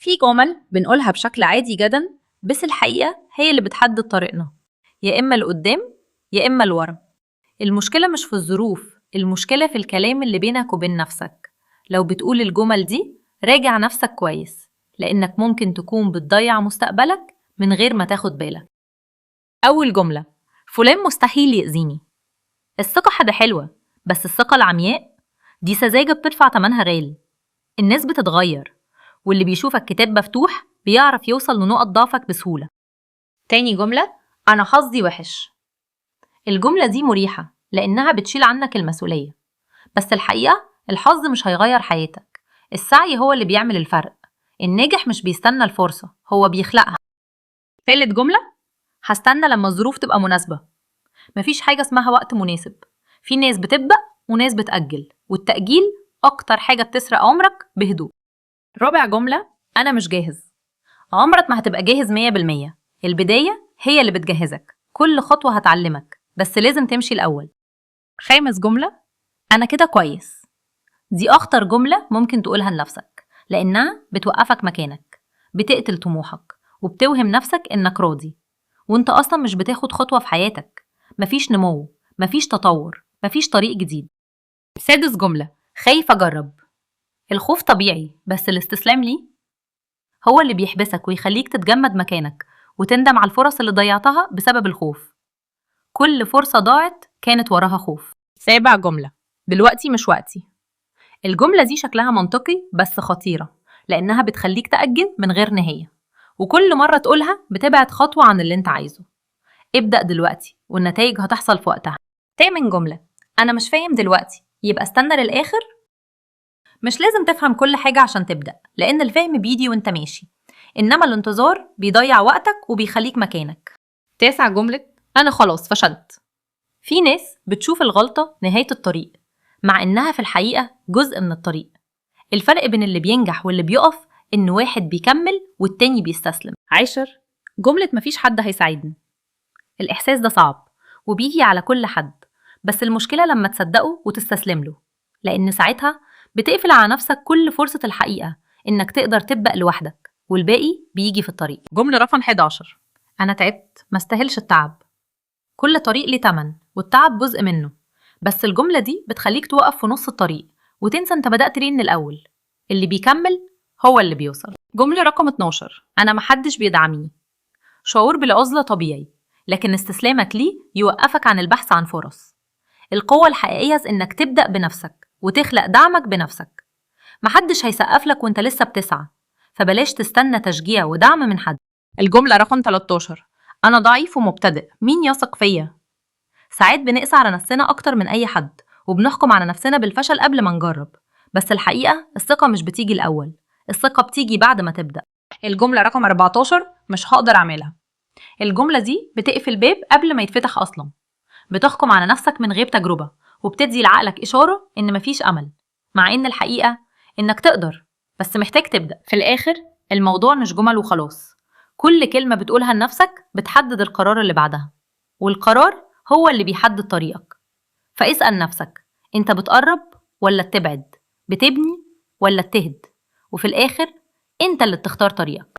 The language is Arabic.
في جمل بنقولها بشكل عادي جدا، بس الحقيقة هي اللي بتحدد طريقنا، يا إما لقدام يا إما لورا. المشكلة مش في الظروف، المشكلة في الكلام اللي بينك وبين نفسك. لو بتقول الجمل دي راجع نفسك كويس، لأنك ممكن تكون بتضيع مستقبلك من غير ما تاخد بالك. أول جملة: فلان مستحيل يأذيني. الثقة حاجة حلوة، بس الثقة العمياء دي سذاجة بتدفع تمنها غالي. الناس بتتغير، واللي بيشوفك كتاب مفتوح بيعرف يوصل لنقط ضعفك بسهولة. تاني جملة: أنا حظي وحش. الجملة دي مريحة لأنها بتشيل عنك المسؤولية، بس الحقيقة الحظ مش هيغير حياتك، السعي هو اللي بيعمل الفرق. الناجح مش بيستنى الفرصة، هو بيخلقها. تالت جملة: هستنى لما الظروف تبقى مناسبة. مفيش حاجة اسمها وقت مناسب، في ناس بتبدأ وناس بتأجل، والتأجيل أكتر حاجة بتسرق عمرك بهدوء. رابع جملة: أنا مش جاهز. عمرك ما هتبقى جاهز 100%، البداية هي اللي بتجهزك، كل خطوة هتعلمك، بس لازم تمشي الأول. خامس جملة: أنا كده كويس. دي أخطر جملة ممكن تقولها لنفسك، لأنها بتوقفك مكانك، بتقتل طموحك، وبتوهم نفسك إنك راضي وإنت أصلا مش بتاخد خطوة في حياتك. مفيش نمو، مفيش تطور، مفيش طريق جديد. سادس جملة: خايف أجرب. الخوف طبيعي، بس الاستسلام ليه هو اللي بيحبسك ويخليك تتجمد مكانك وتندم على الفرص اللي ضيعتها بسبب الخوف. كل فرصة ضاعت كانت وراها خوف. سابع جملة: دلوقتي مش وقتي. الجملة دي شكلها منطقي بس خطيرة، لأنها بتخليك تأجل من غير نهاية، وكل مرة تقولها بتبعد خطوة عن اللي انت عايزه. ابدأ دلوقتي والنتائج هتحصل في وقتها. تامن جملة: أنا مش فاهم دلوقتي، يبقى استنى للآخر. مش لازم تفهم كل حاجة عشان تبدأ، لأن الفهم بيجي وانت ماشي، إنما الانتظار بيضيع وقتك وبيخليك مكانك. تاسع جملة: أنا خلاص فشلت. في ناس بتشوف الغلطة نهاية الطريق، مع إنها في الحقيقة جزء من الطريق. الفرق بين اللي بينجح واللي بيقف إن واحد بيكمل والتاني بيستسلم. عاشر جملة: مفيش حد هيساعدني. الإحساس ده صعب وبيجي على كل حد، بس المشكلة لما تصدقه وتستسلم له، لأن ساعتها بتقفل على نفسك كل فرصة الحقيقة إنك تقدر تبدأ لوحدك، والباقي بيجي في الطريق. جملة رقم 11: أنا تعبت، ما استاهلش التعب. كل طريق ليه تمن، والتعب جزء منه، بس الجملة دي بتخليك توقف في نص الطريق وتنسى انت بدأت ليه من الأول. اللي بيكمل هو اللي بيوصل. جملة رقم 12: أنا محدش بيدعمني. شعور بالعزلة طبيعي، لكن استسلامك ليه يوقفك عن البحث عن فرص. القوة الحقيقية إنك تبدأ بنفسك وتخلق دعمك بنفسك. محدش هيسقفلك وانت لسه بتسعى، فبلاش تستنى تشجيع ودعم من حد. الجملة رقم 13: أنا ضعيف ومبتدئ، مين يثق فيا؟ ساعات بنقسى على نفسنا أكتر من أي حد، وبنحكم على نفسنا بالفشل قبل ما نجرب، بس الحقيقة الثقة مش بتيجي الأول، الثقة بتيجي بعد ما تبدأ. الجملة رقم 14: مش هقدر أعملها. الجملة دي بتقفل باب قبل ما يتفتح أصلا، بتحكم على نفسك من غير تجربة، وبتدي لعقلك إشارة إن مفيش أمل، مع إن الحقيقة إنك تقدر، بس محتاج تبدأ. في الآخر الموضوع مش جمل وخلاص، كل كلمة بتقولها لنفسك بتحدد القرار اللي بعدها، والقرار هو اللي بيحدد طريقك. فاسأل نفسك: انت بتقرب ولا بتبعد؟ بتبني ولا بتهد؟ وفي الآخر انت اللي بتختار طريقك.